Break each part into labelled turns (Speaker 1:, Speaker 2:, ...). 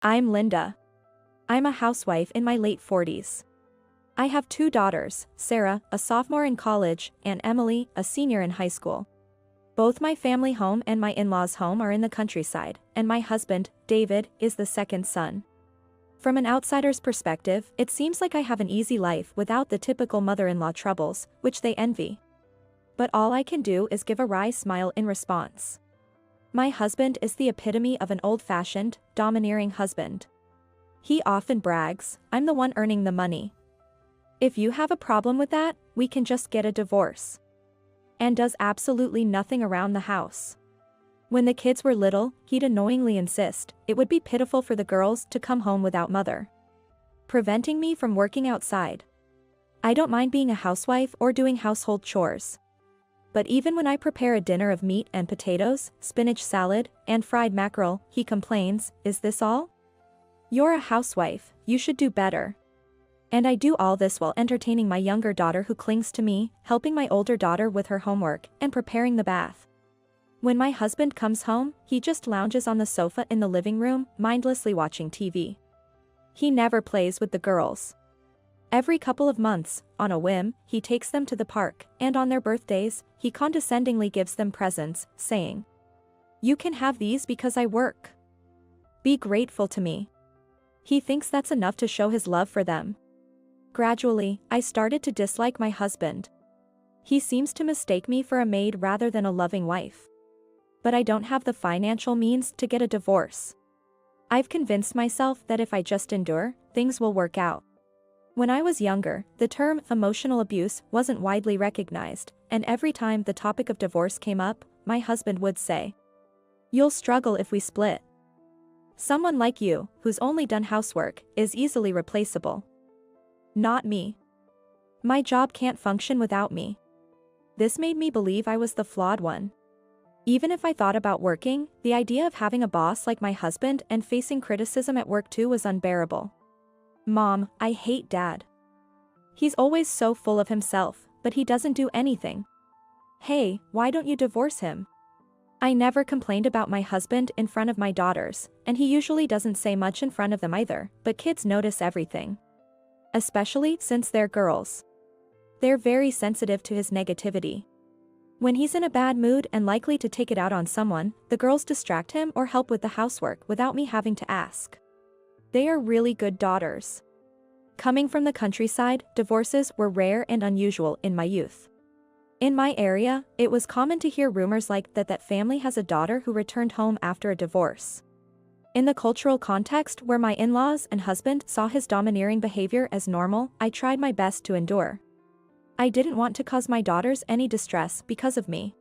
Speaker 1: I'm Linda. I'm a housewife in my late 40s. I have two daughters, Sarah, a sophomore in college, and Emily, a senior in high school. Both my family home and my in-laws' home are in the countryside, and my husband, David, is the second son. From an outsider's perspective, it seems like I have an easy life without the typical mother-in-law troubles, which they envy. But all I can do is give a wry smile in response. My husband is the epitome of an old-fashioned, domineering husband. He often brags, "I'm the one earning the money. If you have a problem with that, we can just get a divorce." And does absolutely nothing around the house. When the kids were little, he'd annoyingly insist it would be pitiful for the girls to come home without mother, preventing me from working outside. I don't mind being a housewife or doing household chores. But even when I prepare a dinner of meat and potatoes, spinach salad, and fried mackerel, he complains, "Is this all? You're a housewife, you should do better." And I do all this while entertaining my younger daughter who clings to me, helping my older daughter with her homework, and preparing the bath. When my husband comes home, he just lounges on the sofa in the living room, mindlessly watching TV. He never plays with the girls. Every couple of months, on a whim, he takes them to the park, and on their birthdays, he condescendingly gives them presents, saying, "You can have these because I work. Be grateful to me." He thinks that's enough to show his love for them. Gradually, I started to dislike my husband. He seems to mistake me for a maid rather than a loving wife. But I don't have the financial means to get a divorce. I've convinced myself that if I just endure, things will work out. When I was younger, the term emotional abuse wasn't widely recognized, and every time the topic of divorce came up, my husband would say, "You'll struggle if we split. Someone like you, who's only done housework, is easily replaceable. Not me. My job can't function without me." This made me believe I was the flawed one. Even if I thought about working, the idea of having a boss like my husband and facing criticism at work too was unbearable. "Mom, I hate Dad. He's always so full of himself, but he doesn't do anything. Hey, why don't you divorce him?" I never complained about my husband in front of my daughters, and he usually doesn't say much in front of them either, but kids notice everything. Especially since they're girls. They're very sensitive to his negativity. When he's in a bad mood and likely to take it out on someone, the girls distract him or help with the housework without me having to ask. They are really good daughters. Coming from the countryside, divorces were rare and unusual in my youth. In my area, it was common to hear rumors like that family has a daughter who returned home after a divorce. In the cultural context where my in-laws and husband saw his domineering behavior as normal, I tried my best to endure. I didn't want to cause my daughters any distress because of me.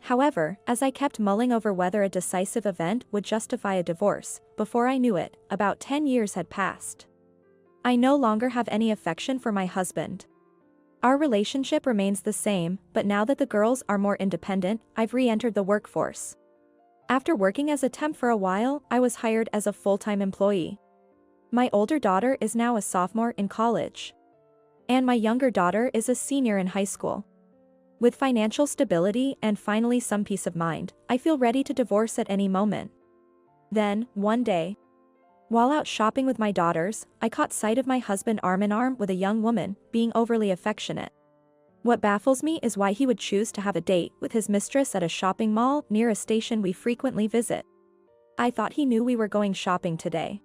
Speaker 1: However, as I kept mulling over whether a decisive event would justify a divorce, before I knew it, about 10 years had passed. I no longer have any affection for my husband. Our relationship remains the same, but now that the girls are more independent, I've re-entered the workforce. After working as a temp for a while, I was hired as a full-time employee. My older daughter is now a sophomore in college. And my younger daughter is a senior in high school. With financial stability and finally some peace of mind, I feel ready to divorce at any moment. Then, one day, while out shopping with my daughters, I caught sight of my husband arm in arm with a young woman, being overly affectionate. What baffles me is why he would choose to have a date with his mistress at a shopping mall near a station we frequently visit. I thought he knew we were going shopping today.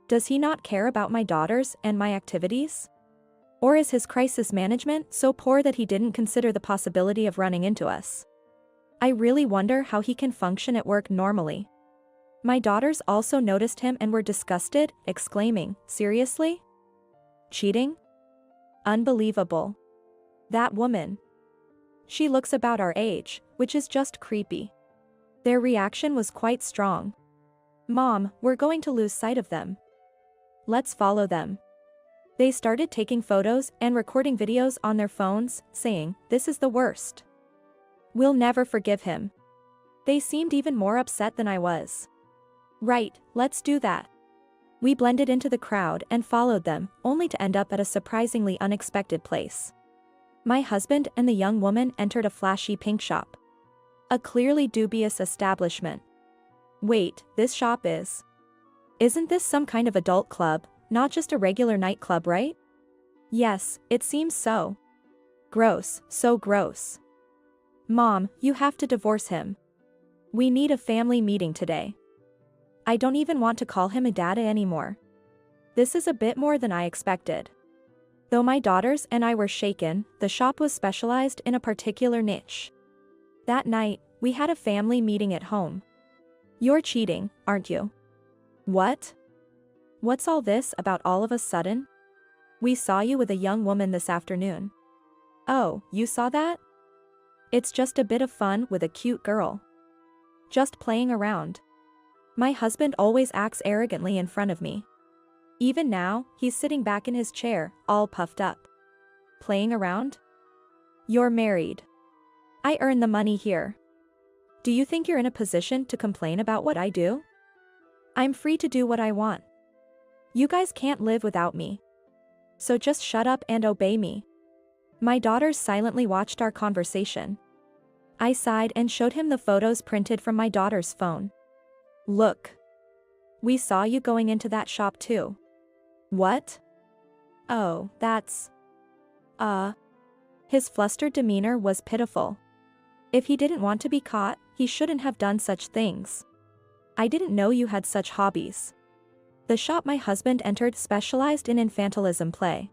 Speaker 1: Does he not care about my daughters and my activities? Or is his crisis management so poor that he didn't consider the possibility of running into us? I really wonder how he can function at work normally. My daughters also noticed him and were disgusted, exclaiming, "Seriously? Cheating? Unbelievable. That woman. She looks about our age, which is just creepy." Their reaction was quite strong. "Mom, we're going to lose sight of them. Let's follow them." They started taking photos and recording videos on their phones, saying, "This is the worst. We'll never forgive him." They seemed even more upset than I was. "Right, let's do that." We blended into the crowd and followed them, only to end up at a surprisingly unexpected place. My husband and the young woman entered a flashy pink shop. A clearly dubious establishment. Wait, this shop is Isn't this some kind of adult club, not just a regular nightclub, right? Yes, it seems so. Gross, so gross. Mom, you have to divorce him. We need a family meeting today. I don't even want to call him a dada anymore. This is a bit more than I expected. Though my daughters and I were shaken, the shop was specialized in a particular niche. That night, we had a family meeting at home. You're cheating, aren't you? What? What's all this about all of a sudden? We saw you with a young woman this afternoon. Oh, you saw that? It's just a bit of fun with a cute girl. Just playing around. My husband always acts arrogantly in front of me. Even now, he's sitting back in his chair, all puffed up. Playing around? You're married. I earn the money here. Do you think you're in a position to complain about what I do? I'm free to do what I want. You guys can't live without me. So just shut up and obey me. My daughters silently watched our conversation. I sighed and showed him the photos printed from my daughter's phone. Look. We saw you going into that shop too. What? Oh, that's... His flustered demeanor was pitiful. If he didn't want to be caught, he shouldn't have done such things. I didn't know you had such hobbies. The shop my husband entered specialized in infantilism play.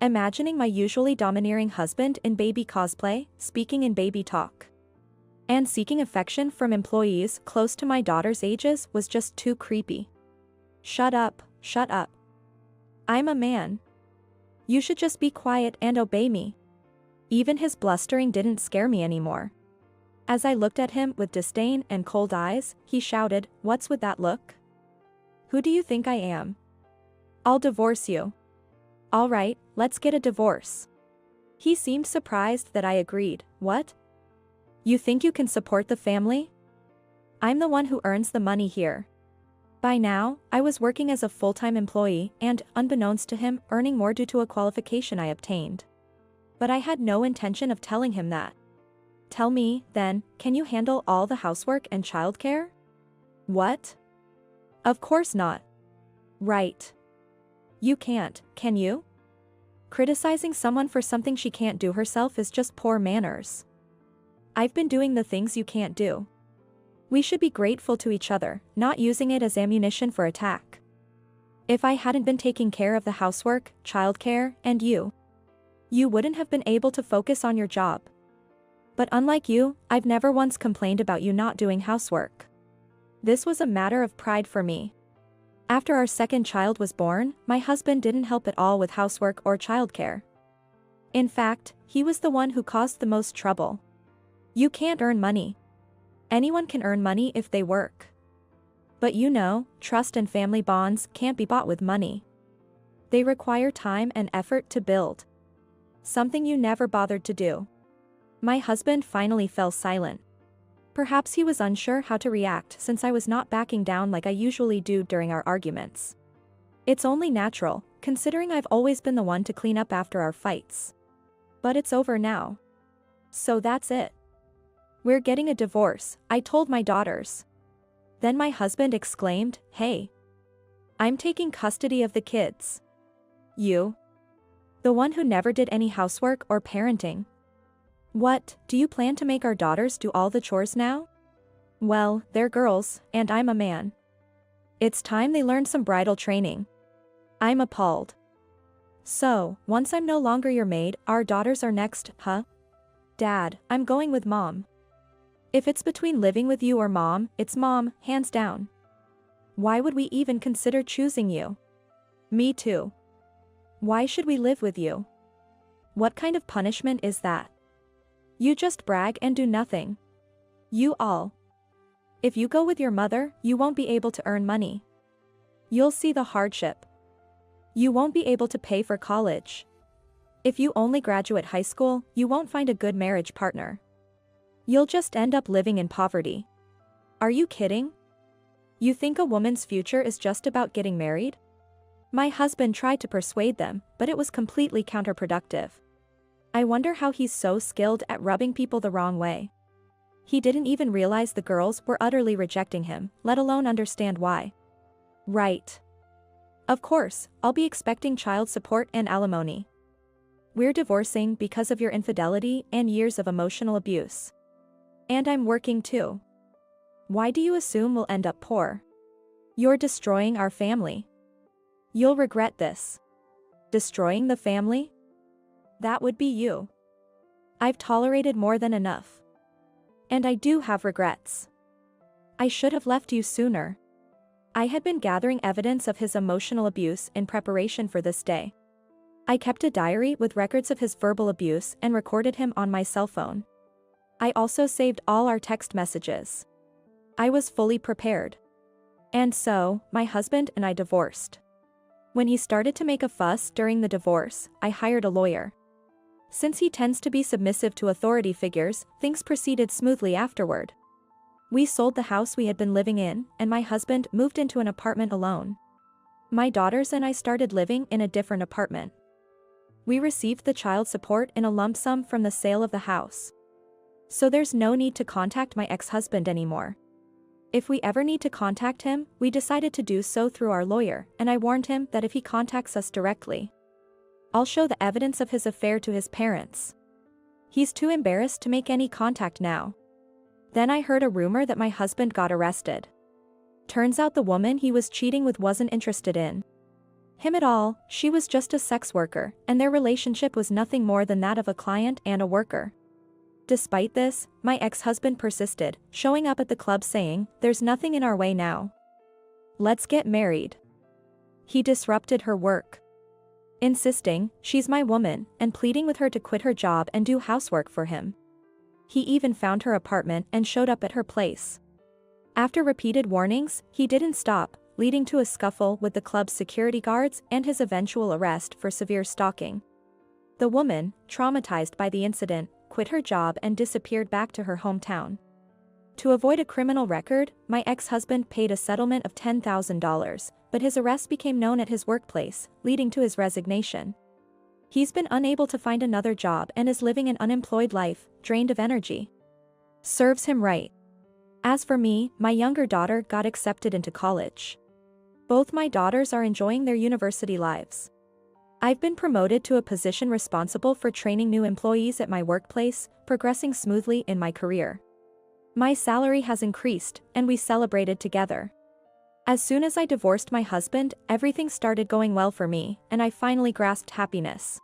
Speaker 1: Imagining my usually domineering husband in baby cosplay, speaking in baby talk, and seeking affection from employees close to my daughter's ages was just too creepy. Shut up, shut up. I'm a man. You should just be quiet and obey me. Even his blustering didn't scare me anymore. As I looked at him with disdain and cold eyes, he shouted, "What's with that look? Who do you think I am? I'll divorce you." All right, let's get a divorce. He seemed surprised that I agreed. What? You think you can support the family? I'm the one who earns the money here. By now, I was working as a full-time employee and, unbeknownst to him, earning more due to a qualification I obtained. But I had no intention of telling him that. Tell me, then, can you handle all the housework and childcare? What? Of course not. Right. You can't, can you? Criticizing someone for something she can't do herself is just poor manners. I've been doing the things you can't do. We should be grateful to each other, not using it as ammunition for attack. If I hadn't been taking care of the housework, childcare, and you wouldn't have been able to focus on your job. But unlike you, I've never once complained about you not doing housework. This was a matter of pride for me. After our second child was born, my husband didn't help at all with housework or childcare. In fact, he was the one who caused the most trouble. You can't earn money. Anyone can earn money if they work. But you know, trust and family bonds can't be bought with money. They require time and effort to build. Something you never bothered to do. My husband finally fell silent. Perhaps he was unsure how to react since I was not backing down like I usually do during our arguments. It's only natural, considering I've always been the one to clean up after our fights. But it's over now. So that's it. We're getting a divorce, I told my daughters. Then my husband exclaimed, "Hey. I'm taking custody of the kids." You? The one who never did any housework or parenting. What, do you plan to make our daughters do all the chores now? Well, they're girls, and I'm a man. It's time they learned some bridal training. I'm appalled. So, once I'm no longer your maid, our daughters are next, huh? Dad, I'm going with Mom. If it's between living with you or Mom, it's Mom, hands down. Why would we even consider choosing you? Me too. Why should we live with you? What kind of punishment is that? You just brag and do nothing. You all. If you go with your mother, you won't be able to earn money. You'll see the hardship. You won't be able to pay for college. If you only graduate high school, you won't find a good marriage partner. You'll just end up living in poverty. Are you kidding? You think a woman's future is just about getting married? My husband tried to persuade them, but it was completely counterproductive. I wonder how he's so skilled at rubbing people the wrong way. He didn't even realize the girls were utterly rejecting him, let alone understand why. Right. Of course, I'll be expecting child support and alimony. We're divorcing because of your infidelity and years of emotional abuse. And I'm working too. Why do you assume we'll end up poor? You're destroying our family. You'll regret this. Destroying the family? That would be you. I've tolerated more than enough. And I do have regrets. I should have left you sooner. I had been gathering evidence of his emotional abuse in preparation for this day. I kept a diary with records of his verbal abuse and recorded him on my cell phone. I also saved all our text messages. I was fully prepared. And so, my husband and I divorced. When he started to make a fuss during the divorce, I hired a lawyer. Since he tends to be submissive to authority figures, things proceeded smoothly afterward. We sold the house we had been living in, and my husband moved into an apartment alone. My daughters and I started living in a different apartment. We received the child support in a lump sum from the sale of the house. So there's no need to contact my ex-husband anymore. If we ever need to contact him, we decided to do so through our lawyer, and I warned him that if he contacts us directly, I'll show the evidence of his affair to his parents. He's too embarrassed to make any contact now. Then I heard a rumor that my husband got arrested. Turns out the woman he was cheating with wasn't interested in him at all. She was just a sex worker, and their relationship was nothing more than that of a client and a worker. Despite this, my ex-husband persisted, showing up at the club saying, "There's nothing in our way now. Let's get married." He disrupted her work, insisting, "She's my woman," and pleading with her to quit her job and do housework for him. He even found her apartment and showed up at her place. After repeated warnings, he didn't stop, leading to a scuffle with the club's security guards and his eventual arrest for severe stalking. The woman, traumatized by the incident, quit her job and disappeared back to her hometown. To avoid a criminal record, my ex-husband paid a settlement of $10,000, but his arrest became known at his workplace, leading to his resignation. He's been unable to find another job and is living an unemployed life, drained of energy. Serves him right. As for me, my younger daughter got accepted into college. Both my daughters are enjoying their university lives. I've been promoted to a position responsible for training new employees at my workplace, progressing smoothly in my career. My salary has increased, and we celebrated together. As soon as I divorced my husband, everything started going well for me, and I finally grasped happiness.